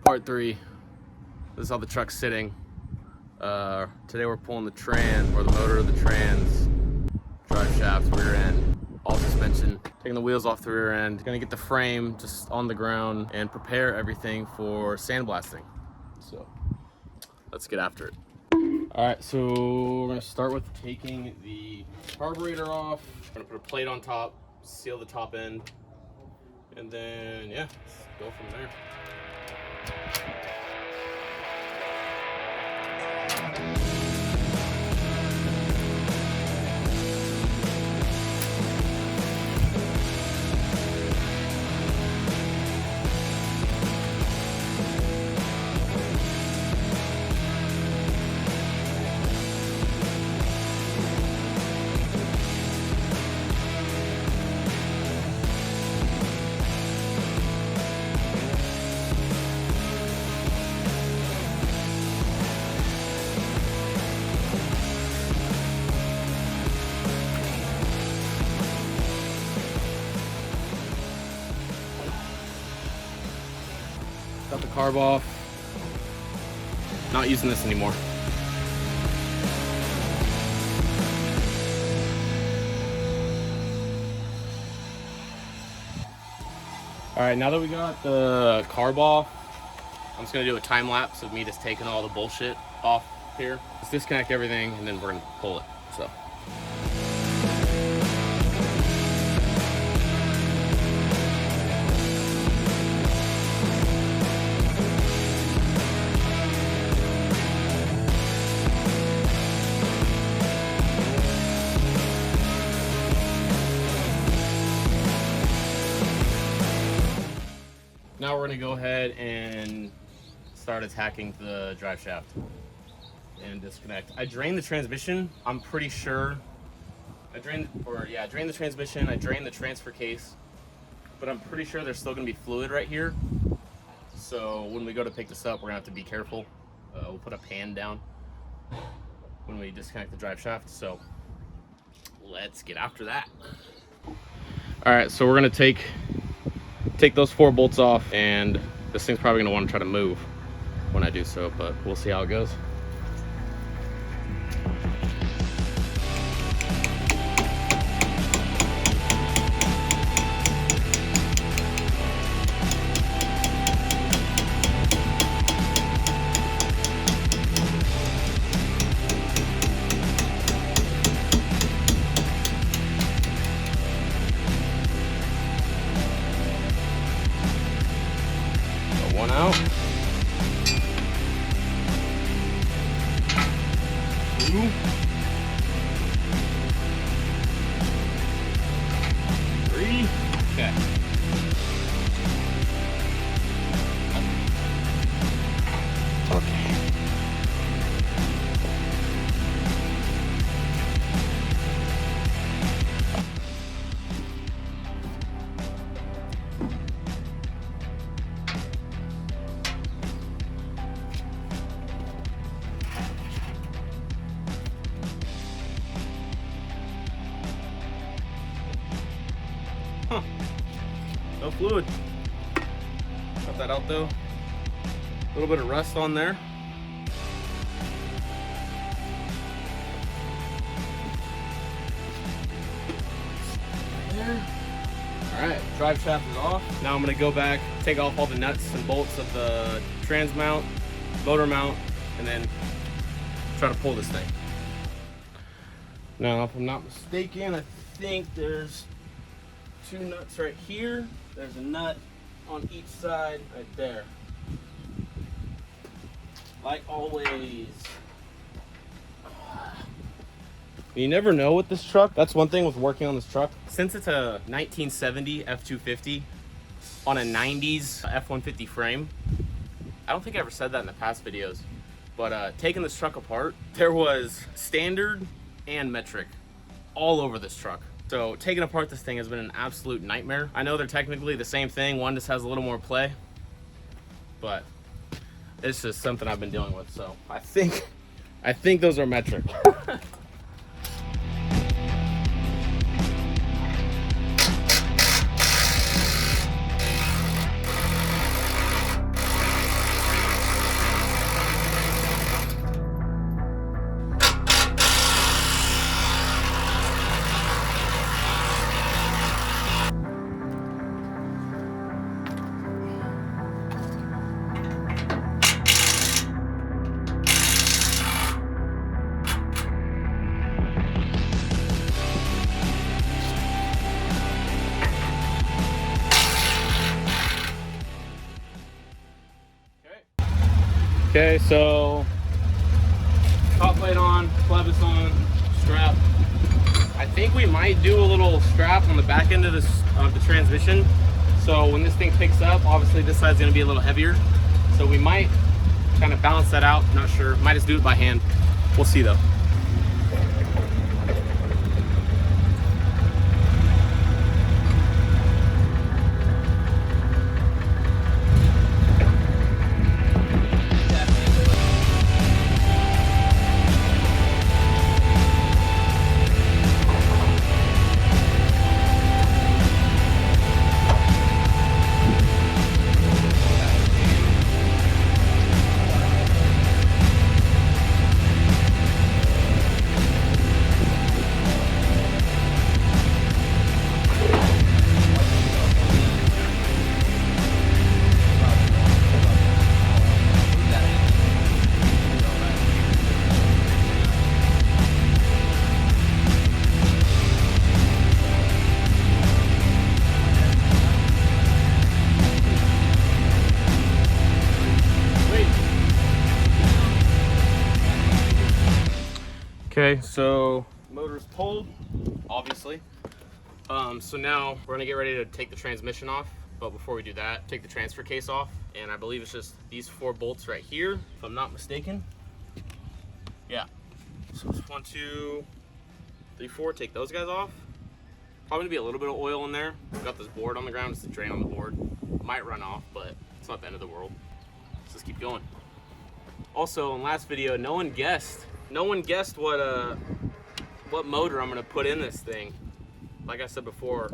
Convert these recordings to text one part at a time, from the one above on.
Part 3. This is how the truck's sitting. Today we're pulling the tran, or the motor of the trans, drive shaft, rear end, all suspension, taking the wheels off the rear end, gonna get the frame just on the ground and prepare everything for sandblasting. So let's get after it. All right, so we're gonna start with taking the carburetor off. We're gonna put a plate on top, seal the top end, and then yeah, let's go from there. Got the carb off. Not using this anymore. All right, now that we got the carb off, I'm just gonna do a time lapse of me just taking all the bullshit off here. Just disconnect everything and then we're gonna pull it, so. Now we're gonna go ahead and start attacking the drive shaft and disconnect. I drained the transmission. I'm pretty sure I drained the transmission. I drained the transfer case, but I'm pretty sure there's still gonna be fluid right here. So when we go to pick this up, we're gonna have to be careful. We'll put a pan down when we disconnect the drive shaft. So let's get after that. All right, so we're gonna take those 4 bolts off, and this thing's probably gonna want to try to move when I do so, but we'll see how it goes. One out. 2. 3. Okay. Okay. Huh. No fluid. Cut that out though. A little bit of rust on there. Alright, drive shaft is off. Now I'm going to go back, take off all the nuts and bolts of the trans mount, motor mount, and then try to pull this thing. Now, if I'm not mistaken, I think there's 2 nuts right here. There's a nut on each side right there. Like always. You never know with this truck. That's one thing with working on this truck. Since it's a 1970 F250 on a 90s F150 frame, I don't think I ever said that in the past videos, but taking this truck apart, there was standard and metric all over this truck. So taking apart this thing has been an absolute nightmare. I know they're technically the same thing. One just has a little more play, but it's just something I've been dealing with. So I think those are metric. Okay, so top plate on, clevis on, strap. I think we might do a little strap on the back end of the transmission. So when this thing picks up, obviously this side's gonna be a little heavier. So we might kind of balance that out. Not sure. Might just do it by hand. We'll see though. Okay, so motor's pulled, obviously. So now we're gonna get ready to take the transmission off. But before we do that, take the transfer case off. And I believe it's just these 4 bolts right here, if I'm not mistaken. Yeah. So it's 1, 2, 3, 4. Take those guys off. Probably gonna be a little bit of oil in there. We've got this board on the ground, it's a drain on the board. Might run off, but it's not the end of the world. Let's just keep going. Also, in last video, no one guessed what motor I'm gonna put in this thing. Like I said before,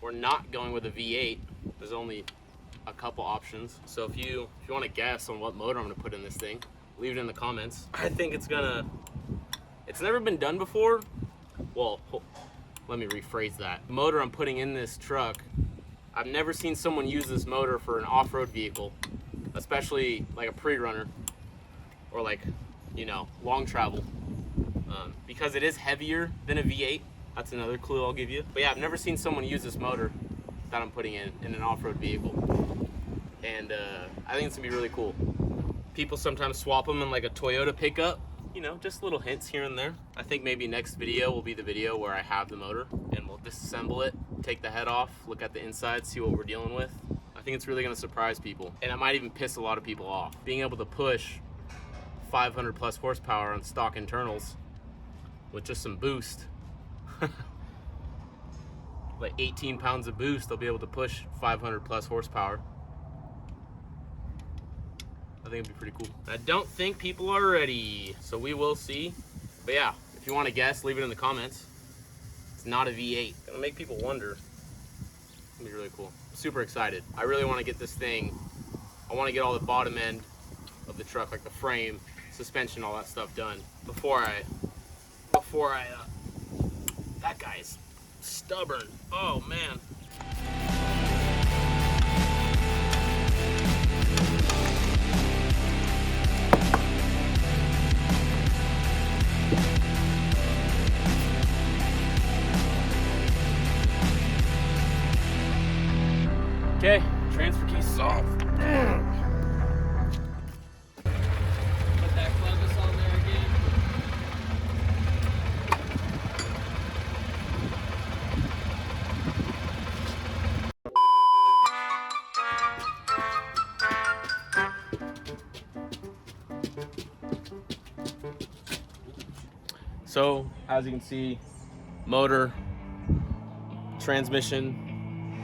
we're not going with a V8. There's only a couple options. So if you want to guess on what motor I'm gonna put in this thing, leave it in the comments. I think it's never been done before. Well, let me rephrase that. The motor I'm putting in this truck, I've never seen someone use this motor for an off-road vehicle, especially like a Prerunner or like, you know, long travel, because it is heavier than a V8. That's another clue I'll give you. But yeah, I've never seen someone use this motor that I'm putting in an off-road vehicle, and I think it's gonna be really cool. People sometimes swap them in like a Toyota pickup, you know, just little hints here and there. I think maybe next video will be the video where I have the motor and we'll disassemble it, take the head off, look at the inside, see what we're dealing with. I think it's really gonna surprise people, and it might even piss a lot of people off. Being able to push 500 plus horsepower on stock internals with just some boost, like 18 pounds of boost, they'll be able to push 500 plus horsepower. I think it'd be pretty cool. I don't think people are ready, so we will see. But yeah, if you want to guess, leave it in the comments. It's not a V8. Gonna make people wonder. It's gonna be really cool. I'm super excited. I really want to get this thing. I want to get all the bottom end of the truck, like the frame, suspension, all that stuff done before I that guy's stubborn. Oh man. Okay, transfer case off. Put that clevis on there again. So, as you can see, motor, transmission,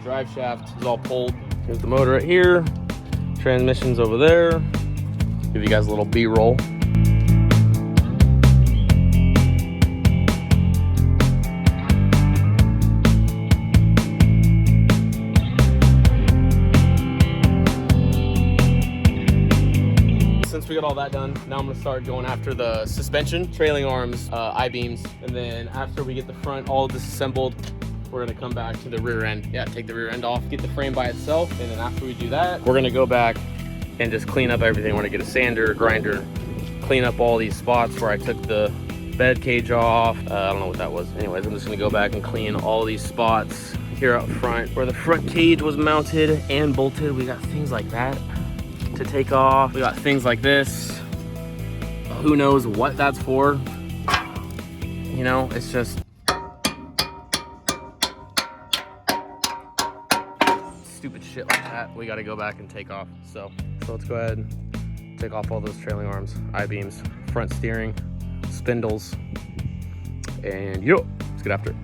drive shaft is all pulled. Here's the motor right here, transmission's over there. Give you guys a little B-roll. Since we got all that done, now I'm gonna start going after the suspension, trailing arms, I-beams, and then after we get the front all disassembled, we're gonna come back to the rear end. Yeah, take the rear end off, get the frame by itself, and then after we do that, we're gonna go back and just clean up everything. We're gonna get a sander, grinder, clean up all these spots where I took the bed cage off. I don't know what that was. Anyways, I'm just gonna go back and clean all these spots here up front where the front cage was mounted and bolted. We got things like that. to take off. We got things like this. Who knows what that's for? You know, it's just stupid shit like that. We got to go back and take off. So let's go ahead and take off all those trailing arms, I-beams, front steering, spindles, and let's get after it.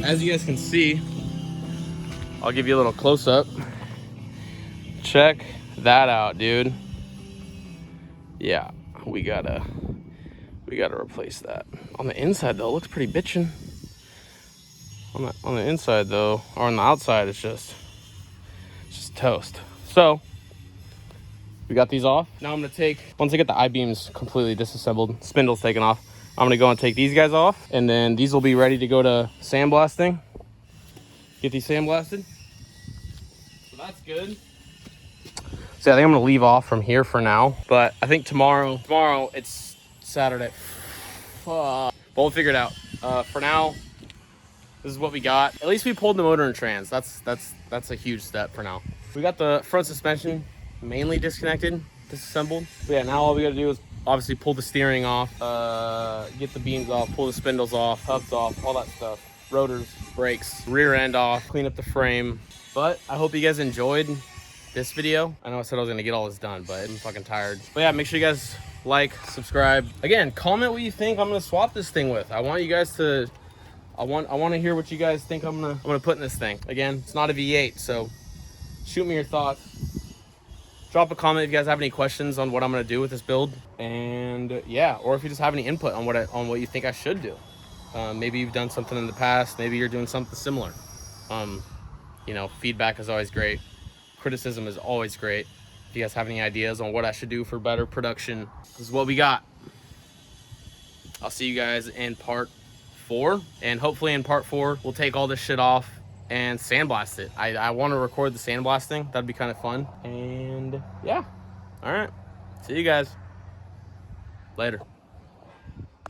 As you guys can see, I'll give you a little close-up. Check that out, dude. Yeah, we gotta replace that. On the inside though, it looks pretty bitchin'. On the inside though, or on the outside, it's just toast. So we got these off. Now I'm gonna take, once I get the I-beams completely disassembled, spindles taken off, I'm gonna go and take these guys off, and then these will be ready to go to sandblasting. Get these sandblasted. So that's good. So I think I'm gonna leave off from here for now, but I think tomorrow it's Saturday. But we'll figure it out. For now, this is what we got. At least we pulled the motor and trans. That's a huge step for now. We got the front suspension mainly disconnected, disassembled. But yeah, now all we gotta do is obviously pull the steering off, get the beams off, pull the spindles off, hubs off, all that stuff. Rotors, brakes, rear end off, clean up the frame. But I hope you guys enjoyed this video. I know I said I was gonna get all this done, but I'm fucking tired. But yeah, make sure you guys like, subscribe. Again, comment what you think I'm gonna swap this thing with. I want you guys to, I want to hear what you guys think I'm gonna put in this thing. Again, it's not a V8, so shoot me your thoughts. Drop a comment if you guys have any questions on what I'm gonna do with this build, and yeah, or if you just have any input on what you think I should do. Maybe you've done something in the past. Maybe you're doing something similar. You know, feedback is always great. Criticism is always great. If you guys have any ideas on what I should do for better production, this is what we got. I'll see you guys in part 4, and hopefully in part 4 we'll take all this shit off and sandblast it. I want to record the sandblasting. That'd be kind of fun. And yeah, all right, see you guys later.